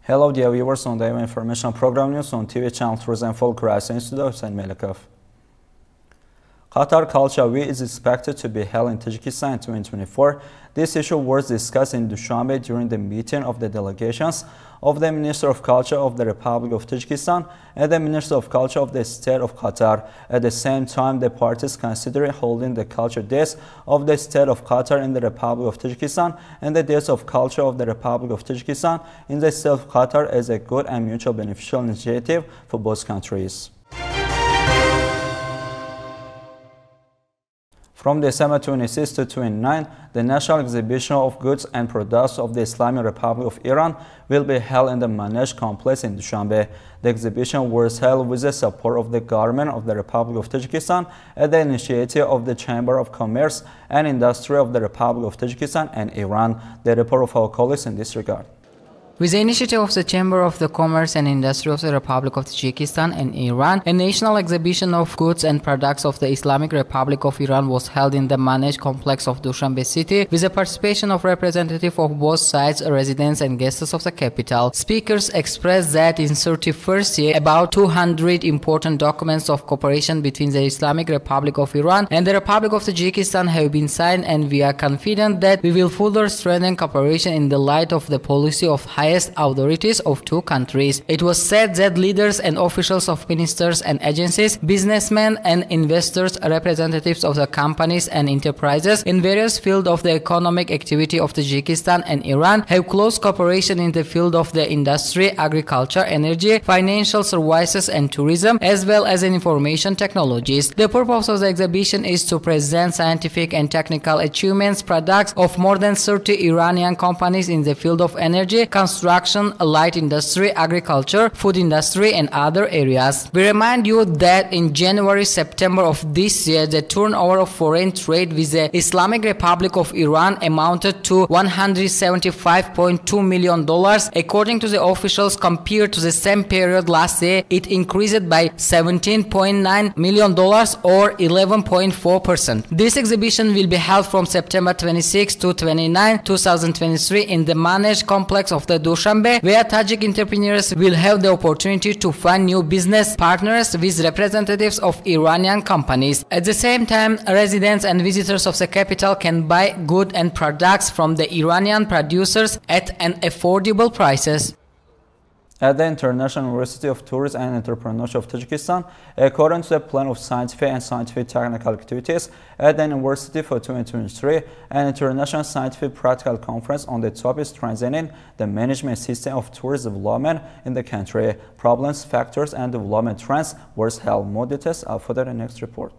Hello dear viewers on the information program news on TV channel Tourism Folklore Institute of St. Melikov. Qatar Culture Week is expected to be held in Tajikistan in 2024. This issue was discussed in Dushanbe during the meeting of the delegations of the Minister of Culture of the Republic of Tajikistan and the Minister of Culture of the State of Qatar. At the same time, the parties considered holding the Culture Days of the State of Qatar in the Republic of Tajikistan and the Days of Culture of the Republic of Tajikistan in the State of Qatar as a good and mutual beneficial initiative for both countries. From December 26 to 29, the National Exhibition of Goods and Products of the Islamic Republic of Iran will be held in the Manezh complex in Dushanbe. The exhibition was held with the support of the government of the Republic of Tajikistan at the initiative of the Chamber of Commerce and Industry of the Republic of Tajikistan and Iran. The report of our colleagues in this regard. With the initiative of the Chamber of the Commerce and Industry of the Republic of Tajikistan and Iran, a national exhibition of goods and products of the Islamic Republic of Iran was held in the Manezh complex of Dushanbe city with the participation of representatives of both sides, residents and guests of the capital. Speakers expressed that in 31st year, about 200 important documents of cooperation between the Islamic Republic of Iran and the Republic of Tajikistan have been signed, and we are confident that we will further strengthen cooperation in the light of the policy of highest authorities of two countries. It was said that leaders and officials of ministers and agencies, businessmen and investors, representatives of the companies and enterprises in various fields of the economic activity of Tajikistan and Iran have close cooperation in the field of the industry, agriculture, energy, financial services and tourism, as well as in information technologies. The purpose of the exhibition is to present scientific and technical achievements, products of more than 30 Iranian companies in the field of energy, construction, light industry, agriculture, food industry and other areas. We remind you that in January-September of this year, the turnover of foreign trade with the Islamic Republic of Iran amounted to $175.2 million. According to the officials, compared to the same period last year, it increased by $17.9 million or 11.4%. This exhibition will be held from September 26 to 29, 2023 in the Manezh complex of the Dushanbe, where Tajik entrepreneurs will have the opportunity to find new business partners with representatives of Iranian companies. At the same time, residents and visitors of the capital can buy goods and products from the Iranian producers at an affordable prices. At the International University of Tourism and Entrepreneurship of Tajikistan, according to the plan of scientific and scientific technical activities at the university for 2023, an international scientific practical conference on the topic strengthening the management system of tourist development in the country, problems, factors, and development trends was held. More details are further in the next report.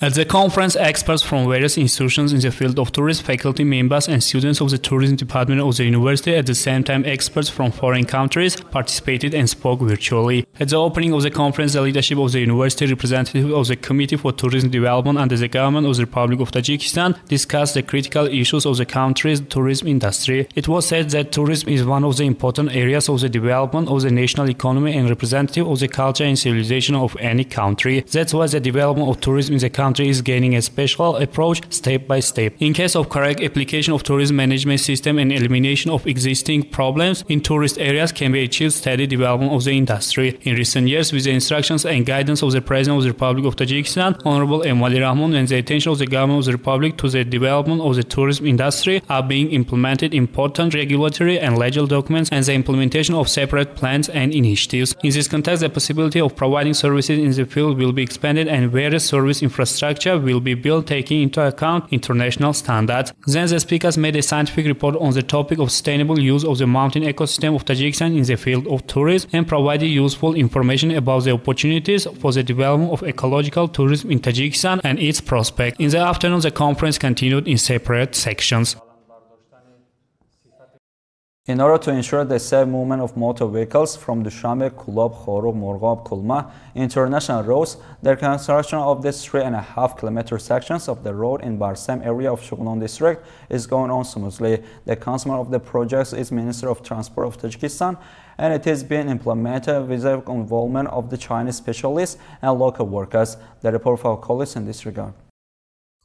At the conference, experts from various institutions in the field of tourism, faculty members and students of the tourism department of the university, at the same time experts from foreign countries, participated and spoke virtually. At the opening of the conference, the leadership of the university, representative of the Committee for Tourism Development under the government of the Republic of Tajikistan, discussed the critical issues of the country's tourism industry. It was said that tourism is one of the important areas of the development of the national economy and representative of the culture and civilization of any country. That's why the development of tourism in the country is gaining a special approach step by step. In case of correct application of tourism management system and elimination of existing problems in tourist areas can be achieved steady development of the industry. In recent years, with the instructions and guidance of the President of the Republic of Tajikistan, Honorable Emali Rahmon, and the attention of the government of the Republic to the development of the tourism industry, are being implemented important regulatory and legal documents and the implementation of separate plans and initiatives. In this context, the possibility of providing services in the field will be expanded and various service infrastructure will be built taking into account international standards. Then the speakers made a scientific report on the topic of sustainable use of the mountain ecosystem of Tajikistan in the field of tourism and provided useful information about the opportunities for the development of ecological tourism in Tajikistan and its prospects. In the afternoon, the conference continued in separate sections. In order to ensure the safe movement of motor vehicles from Dushanbe, Kulab, Khoruq, Morghab, Kulma international roads, the construction of the 3.5 kilometer sections of the road in Barsem area of Shughnon district is going on smoothly. The consumer of the project is Minister of Transport of Tajikistan, and it is being implemented with the involvement of the Chinese specialists and local workers. The report of our colleagues in this regard.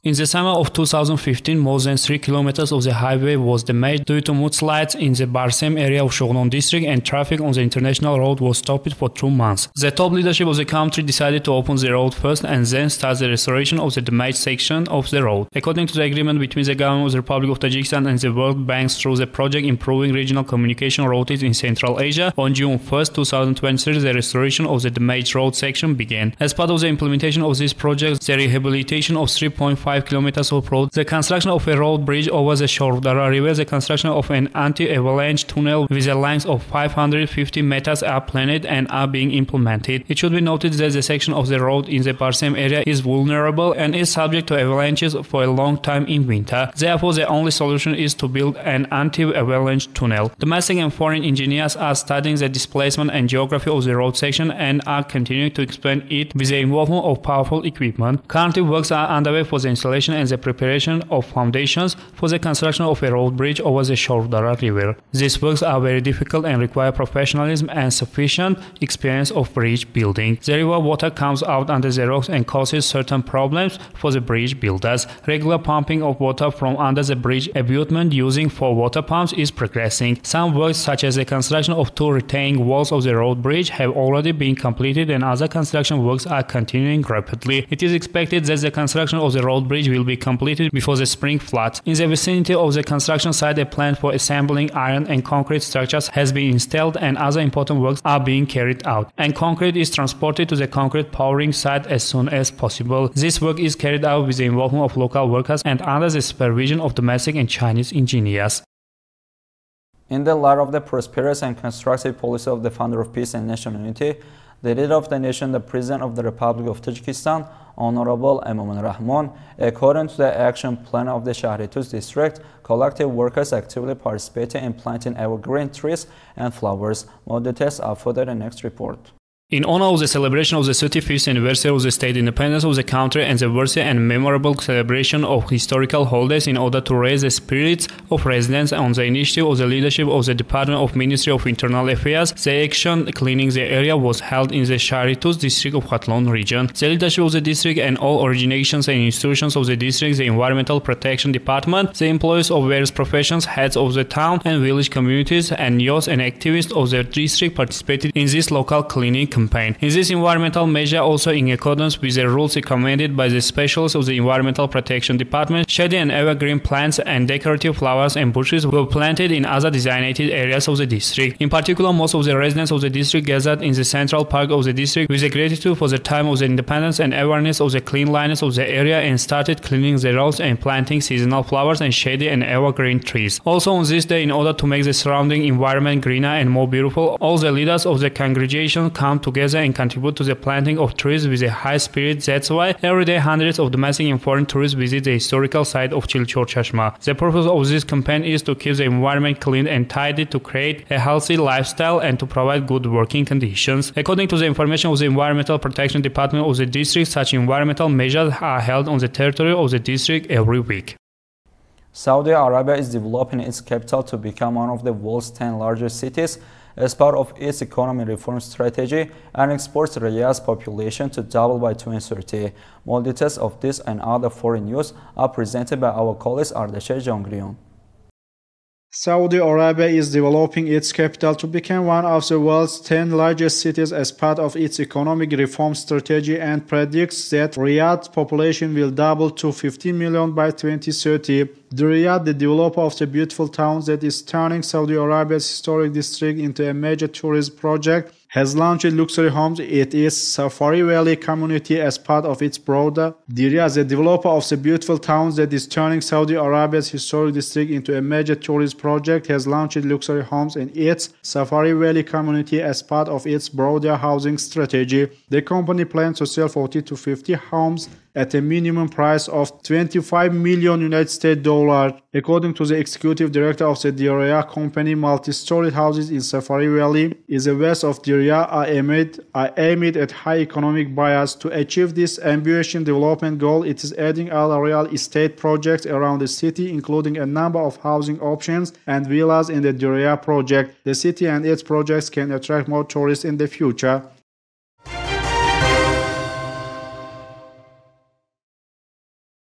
In the summer of 2015, more than 3 kilometers of the highway was damaged due to mudslides in the Barsem area of Shughnon district, and traffic on the international road was stopped for 2 months. The top leadership of the country decided to open the road first and then start the restoration of the damaged section of the road. According to the agreement between the government of the Republic of Tajikistan and the World Bank through the project Improving Regional Communication Routes in Central Asia, on June 1, 2023, the restoration of the damaged road section began. As part of the implementation of this project, the rehabilitation of 3.5 kilometers of road, the construction of a road bridge over the Shordara River, the construction of an anti-avalanche tunnel with a length of 550 meters are planned and are being implemented. It should be noted that the section of the road in the Barsem area is vulnerable and is subject to avalanches for a long time in winter. Therefore, the only solution is to build an anti-avalanche tunnel. Domestic and foreign engineers are studying the displacement and geography of the road section and are continuing to expand it with the involvement of powerful equipment. Currently, works are underway for the installation and the preparation of foundations for the construction of a road bridge over the Shordara River. These works are very difficult and require professionalism and sufficient experience of bridge building. The river water comes out under the rocks and causes certain problems for the bridge builders. Regular pumping of water from under the bridge abutment using 4 water pumps is progressing. Some works, such as the construction of 2 retaining walls of the road bridge, have already been completed, and other construction works are continuing rapidly. It is expected that the construction of the road bridge will be completed before the spring floods. In the vicinity of the construction site, a plant for assembling iron and concrete structures has been installed, and other important works are being carried out. And concrete is transported to the concrete pouring site as soon as possible. This work is carried out with the involvement of local workers and under the supervision of domestic and Chinese engineers. In the light of the prosperous and constructive policy of the founder of peace and national unity, the leader of the nation, the President of the Republic of Tajikistan, Honorable Emomali Rahmon, according to the action plan of the Shahritus district, collective workers actively participated in planting evergreen trees and flowers. More details are further in the next report. In honor of the celebration of the 35th anniversary of the state independence of the country and the worthy and memorable celebration of historical holidays, in order to raise the spirits of residents on the initiative of the leadership of the Department of Ministry of Internal Affairs, the action cleaning the area was held in the Shahritus district of Khatlon region. The leadership of the district and all originations and institutions of the district, the Environmental Protection Department, the employees of various professions, heads of the town and village communities, and youth and activists of the district participated in this local cleaning campaign. In this environmental measure, also in accordance with the rules recommended by the specialists of the Environmental Protection Department, shady and evergreen plants and decorative flowers and bushes were planted in other designated areas of the district. In particular, most of the residents of the district gathered in the central park of the district with a gratitude for the time of the independence and awareness of the cleanliness of the area, and started cleaning the roads and planting seasonal flowers and shady and evergreen trees. Also on this day, in order to make the surrounding environment greener and more beautiful, all the leaders of the congregation come together and contribute to the planting of trees with a high spirit. That's why every day hundreds of domestic and foreign tourists visit the historical site of Chilchor Chashma. The purpose of this campaign is to keep the environment clean and tidy, to create a healthy lifestyle and to provide good working conditions. According to the information of the Environmental Protection Department of the district, such environmental measures are held on the territory of the district every week. Saudi Arabia is developing its capital to become one of the world's 10 largest cities as part of its economy reform strategy, and exports Riyadh's population to double by 2030. More details of this and other foreign news are presented by our colleagues Ardasher Jangrion. Saudi Arabia is developing its capital to become one of the world's 10 largest cities as part of its economic reform strategy, and predicts that Riyadh's population will double to 15 million by 2030. The Riyadh, the developer of the beautiful town that is turning Saudi Arabia's historic district into a major tourist project, has launched luxury homes at its Safari Valley community as part of its broader. The Riyadh, the developer of the beautiful town that is turning Saudi Arabia's historic district into a major tourist project, has launched luxury homes in its Safari Valley community as part of its broader housing strategy. The company plans to sell 40 to 50 homes at a minimum price of 25 million United States dollars. According to the executive director of the Diriyah company, multi-storied houses in Safari Valley is the west of Diriyah are aimed at high economic bias. To achieve this ambitious development goal, it is adding other real estate projects around the city, including a number of housing options and villas in the Diriyah project. The city and its projects can attract more tourists in the future.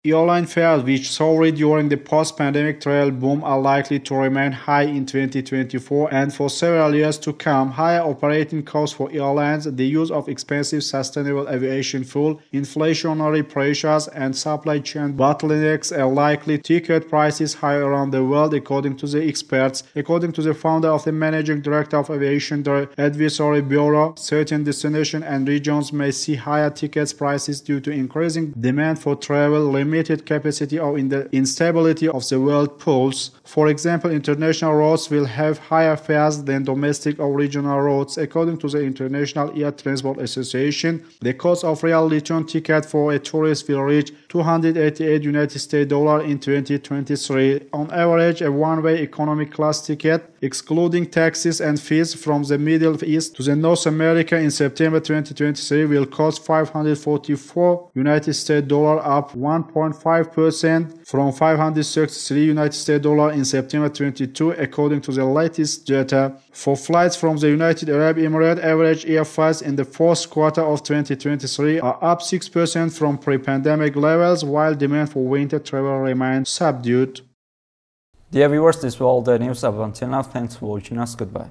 Airline fares, which soared during the post-pandemic travel boom, are likely to remain high in 2024 and for several years to come. Higher operating costs for airlines, the use of expensive sustainable aviation fuel, inflationary pressures, and supply chain bottlenecks are likely to ticket prices higher around the world, according to the experts. According to the founder of the Managing Director of Aviation Advisory Bureau, certain destinations and regions may see higher ticket prices due to increasing demand for travel, limited capacity, or in the instability of the world pools. For example, international routes will have higher fares than domestic or regional routes. According to the International Air Transport Association, the cost of real return ticket for a tourist will reach $288 United States dollars in 2023. On average, a one-way economy class ticket, excluding taxes and fees from the Middle East to the North America in September 2023, will cost $544 United States dollars, up 1.5% from $533 United States dollars in September 2022, according to the latest data. For flights from the United Arab Emirates, average air fares in the fourth quarter of 2023 are up 6% from pre-pandemic levels, while demand for winter travel remains subdued. Dear viewers, this was all the news up until now. Thanks for watching us. Goodbye.